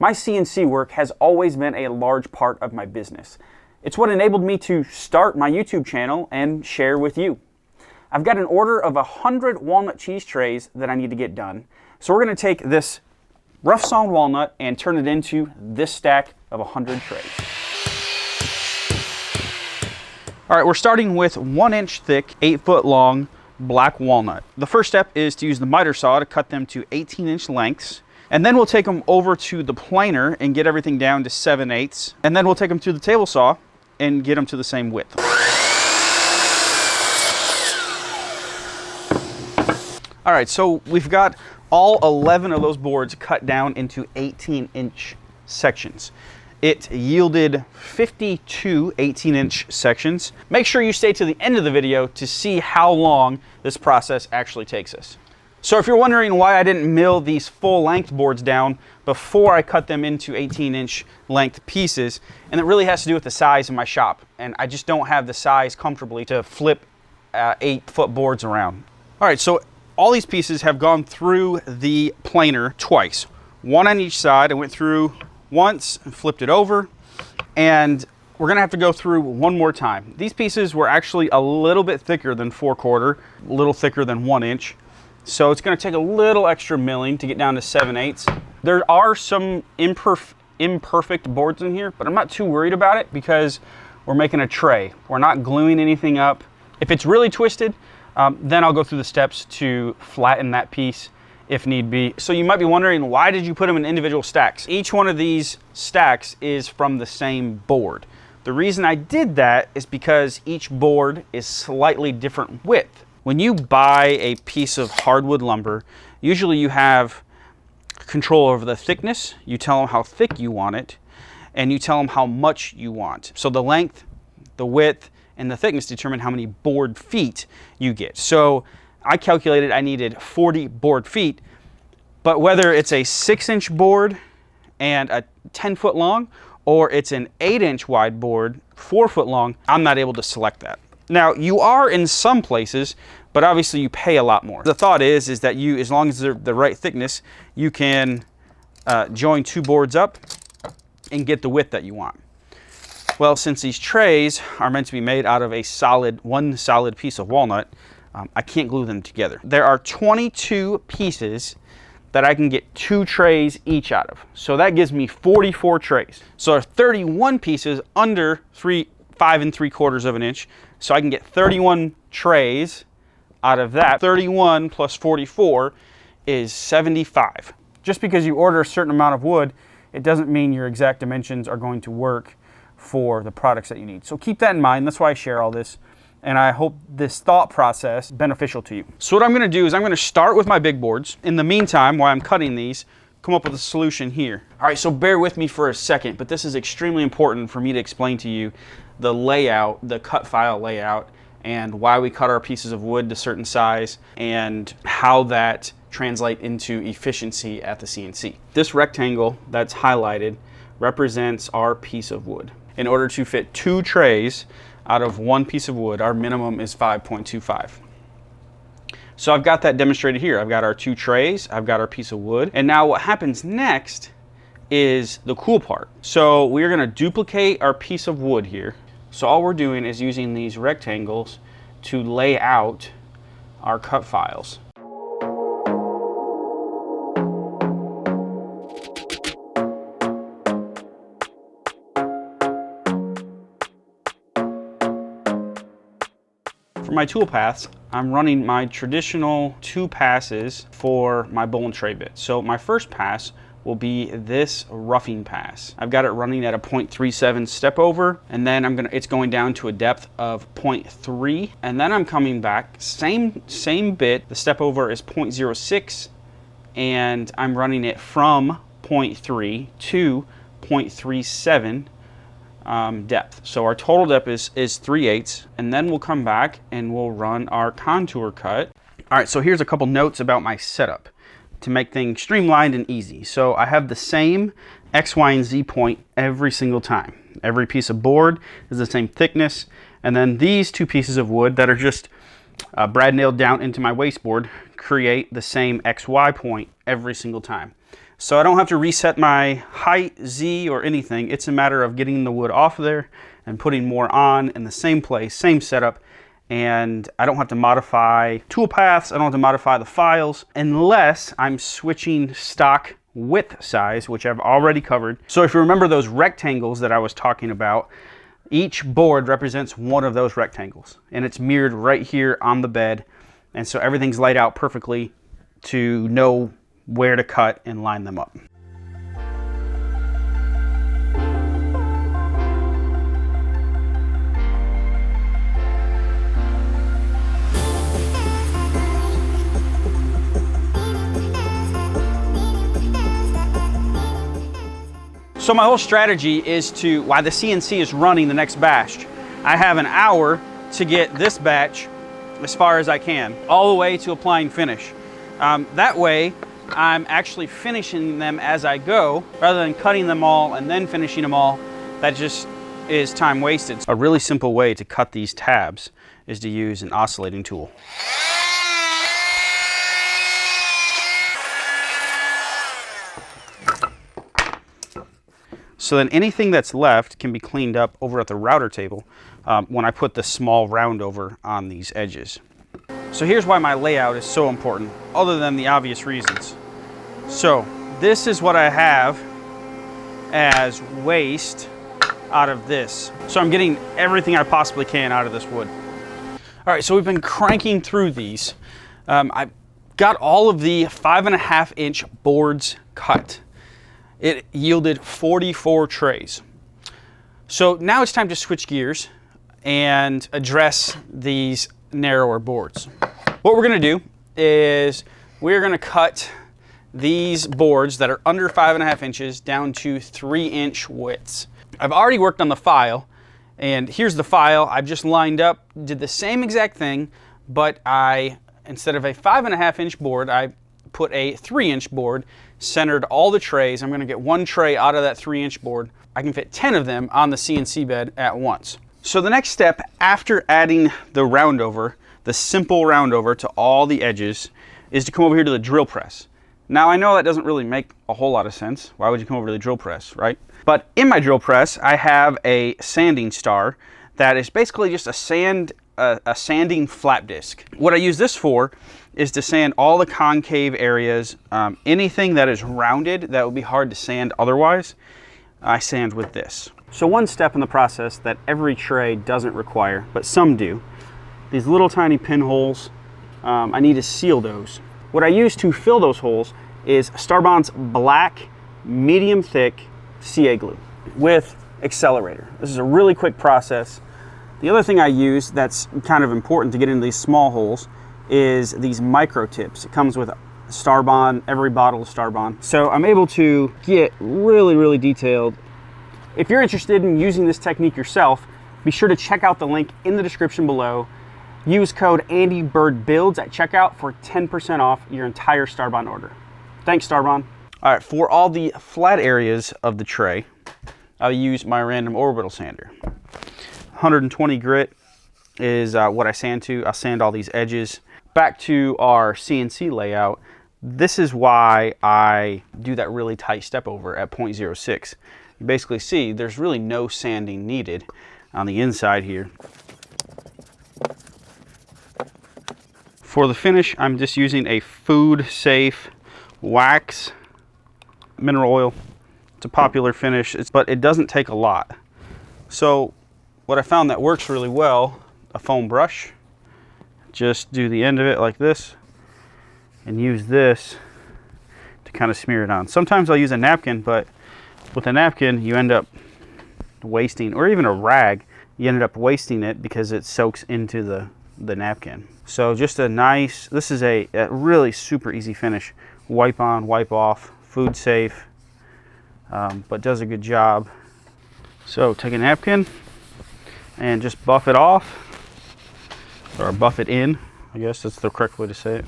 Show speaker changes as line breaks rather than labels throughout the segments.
My CNC work has always been a large part of my business. It's what enabled me to start my YouTube channel and share with you. I've got an order of 100 walnut cheese trays that I need to get done. So we're going to take this rough sawn walnut and turn it into this stack of 100 trays. All right, we're starting with 1 inch thick, 8 foot long black walnut. The first step is to use the miter saw to cut them to 18-inch lengths. And then we'll take them over to the planer and get everything down to 7/8. And then we'll take them to the table saw and get them to the same width. All right, so we've got all 11 of those boards cut down into 18-inch sections. It yielded 52 18-inch sections. Make sure you stay to the end of the video to see how long this process actually takes us. So if you're wondering why I didn't mill these full-length boards down before I cut them into 18-inch length pieces, and it really has to do with the size of my shop. And I just don't have the size comfortably to flip 8-foot boards around. All right, so all these pieces have gone through the planer twice. One on each side. I went through once and flipped it over, and we're gonna have to go through one more time. These pieces were actually a little bit thicker than 4/4, a little thicker than 1 inch. So it's gonna take a little extra milling to get down to 7/8. There are some imperfect boards in here, but I'm not too worried about it because we're making a tray. We're not gluing anything up. If it's really twisted, then I'll go through the steps to flatten that piece if need be. So you might be wondering, why did you put them in individual stacks? Each one of these stacks is from the same board. The reason I did that is because each board is slightly different width. When you buy a piece of hardwood lumber, usually you have control over the thickness. You tell them how thick you want it, and you tell them how much you want. So the length, the width, and the thickness determine how many board feet you get. So I calculated I needed 40 board feet, but whether it's a 6-inch board and a 10-foot long, or it's an 8-inch wide board, 4-foot long, I'm not able to select that. Now, you are in some places, but obviously you pay a lot more. The thought is that you, as long as they're the right thickness, you can join 2 boards up and get the width that you want. Well, since these trays are meant to be made out of one solid piece of walnut, I can't glue them together. There are 22 pieces that I can get 2 trays each out of. So that gives me 44 trays. So 31 pieces under 5 3/4 of an inch. So I can get 31 trays out of that. 31 plus 44 is 75. Just because you order a certain amount of wood, it doesn't mean your exact dimensions are going to work for the products that you need. So keep that in mind. That's why I share all this. And I hope this thought process is beneficial to you. So what I'm gonna do is I'm gonna start with my big boards. In the meantime, while I'm cutting these, come up with a solution here. All right, so bear with me for a second, but this is extremely important for me to explain to you the layout, the cut file layout, and why we cut our pieces of wood to a certain size, and how that translates into efficiency at the CNC. This rectangle that's highlighted represents our piece of wood. In order to fit 2 trays out of 1 piece of wood, our minimum is 5.25. So I've got that demonstrated here. I've got our 2 trays, I've got our piece of wood, and now what happens next is the cool part. So we're gonna duplicate our piece of wood here. So all we're doing is using these rectangles to lay out our cut files. For my tool paths, I'm running my traditional 2 passes for my bowl and tray bit. So my first pass will be this roughing pass. I've got it running at a 0.37 step over, and then it's going down to a depth of 0.3, and then I'm coming back, same bit, the step over is 0.06, and I'm running it from 0.3 to 0.37 depth. So our total depth is 3/8, and then we'll come back and we'll run our contour cut. All right, so here's a couple notes about my setup to make things streamlined and easy. So I have the same X, Y, and Z point every single time. Every piece of board is the same thickness, and then these 2 pieces of wood that are just brad nailed down into my wasteboard create the same XY point every single time. So I don't have to reset my height, Z, or anything. It's a matter of getting the wood off of there and putting more on in the same place, same setup. And I don't have to modify tool paths. I don't have to modify the files unless I'm switching stock width size, which I've already covered. So if you remember those rectangles that I was talking about, each board represents one of those rectangles, and it's mirrored right here on the bed. And so everything's laid out perfectly to know where to cut and line them up. So my whole strategy is to, while the CNC is running the next batch, I have an hour to get this batch as far as I can, all the way to applying finish. That way, I'm actually finishing them as I go, rather than cutting them all and then finishing them all. That just is time wasted. A really simple way to cut these tabs is to use an oscillating tool. So then anything that's left can be cleaned up over at the router table when I put the small round over on these edges. So here's why my layout is so important, other than the obvious reasons. So this is what I have as waste out of this. So I'm getting everything I possibly can out of this wood. All right, so we've been cranking through these. I've got all of the 5.5-inch boards cut. It yielded 44 trays. So now it's time to switch gears and address these narrower boards. What we're gonna do is we're gonna cut these boards that are under 5.5 inches down to 3-inch widths. I've already worked on the file, and here's the file. I've just lined up, did the same exact thing, but instead of a 5.5-inch board, I put a 3-inch board, centered all the trays. I'm gonna get one tray out of that 3-inch board. I can fit 10 of them on the CNC bed at once. So the next step after adding the roundover, the simple roundover to all the edges, is to come over here to the drill press. Now I know that doesn't really make a whole lot of sense. Why would you come over to the drill press, right? But in my drill press, I have a sanding star that is basically just a sanding flat disc. What I use this for is to sand all the concave areas. Anything that is rounded that would be hard to sand otherwise, I sand with this. So one step in the process that every tray doesn't require, but some do, these little tiny pinholes, I need to seal those. What I use to fill those holes is Starbond's black, medium thick CA glue with accelerator. This is a really quick process. The other thing I use that's kind of important to get into these small holes is these micro tips. It comes with Starbond, every bottle of Starbond. So I'm able to get really, really detailed. If you're interested in using this technique yourself, be sure to check out the link in the description below. Use code ANDYBIRDbuilds at checkout for 10% off your entire Starbond order. Thanks, Starbond. All right, for all the flat areas of the tray, I'll use my random orbital sander. 120 grit is what I sand to. I'll sand all these edges. Back to our CNC layout, this is why I do that really tight step over at 0.06. You basically see there's really no sanding needed on the inside here. For the finish, I'm just using a food safe wax mineral oil. It's a popular finish, but it doesn't take a lot. So what I found that works really well, a foam brush. Just do the end of it like this and use this to kind of smear it on. Sometimes I'll use a napkin, but with a napkin you end up wasting, or even a rag, you ended up wasting it because it soaks into the napkin. So just a nice, this is a really super easy finish. Wipe on, wipe off, food safe, but does a good job. So take a napkin and just buff it off, or buff it in, I guess that's the correct way to say it.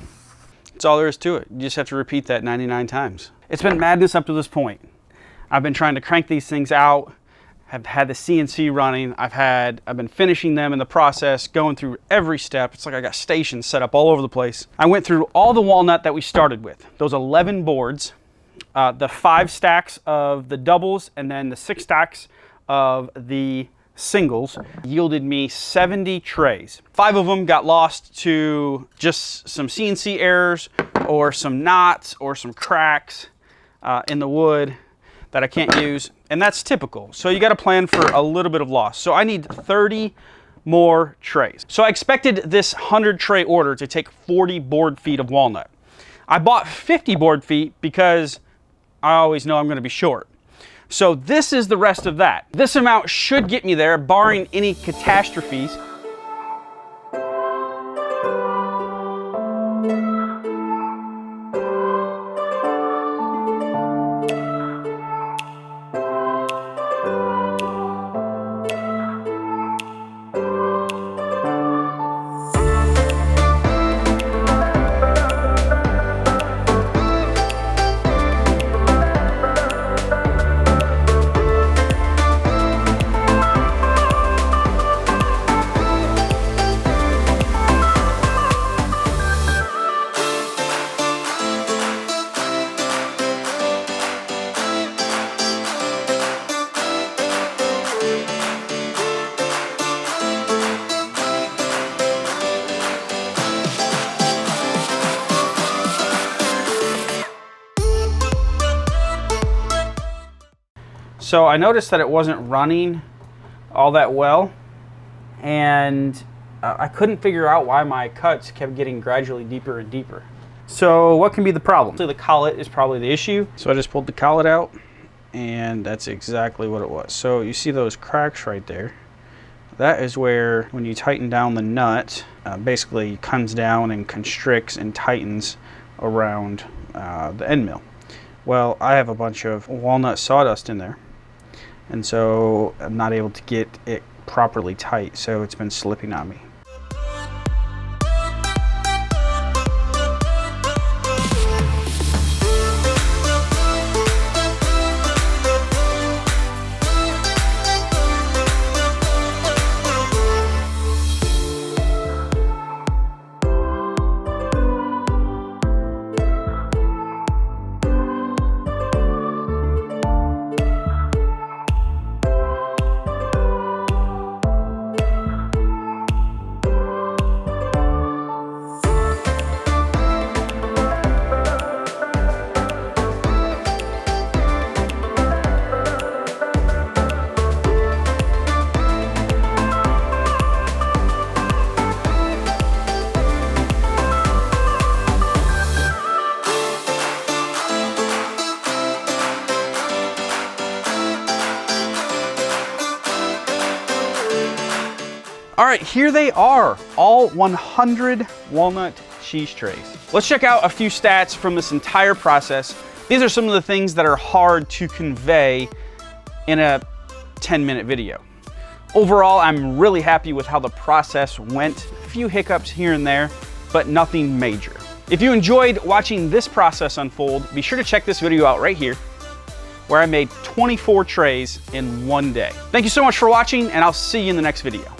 That's all there is to it. You just have to repeat that 99 times. It's been madness up to this point. I've been trying to crank these things out, have had the CNC running, I've been finishing them in the process, going through every step. It's like I got stations set up all over the place. I went through all the walnut that we started with, those 11 boards. the 5 stacks of the doubles and then the 6 stacks of the singles yielded me 70 trays. 5 of them got lost to just some CNC errors or some knots or some cracks in the wood that I can't use, and that's typical. So you got to plan for a little bit of loss. So I need 30 more trays. So I expected this 100 tray order to take 40 board feet of walnut. I bought 50 board feet because I always know I'm going to be short. So this is the rest of that. This amount should get me there, barring any catastrophes. So I noticed that it wasn't running all that well, and I couldn't figure out why my cuts kept getting gradually deeper and deeper. So what can be the problem? So the collet is probably the issue. So I just pulled the collet out, and that's exactly what it was. So you see those cracks right there. That is where, when you tighten down the nut, basically comes down and constricts and tightens around the end mill. Well, I have a bunch of walnut sawdust in there, and so I'm not able to get it properly tight, so it's been slipping on me. All right, here they are, all 100 walnut cheese trays. Let's check out a few stats from this entire process. These are some of the things that are hard to convey in a 10-minute video. Overall, I'm really happy with how the process went. A few hiccups here and there, but nothing major. If you enjoyed watching this process unfold, be sure to check this video out right here, where I made 24 trays in one day. Thank you so much for watching, and I'll see you in the next video.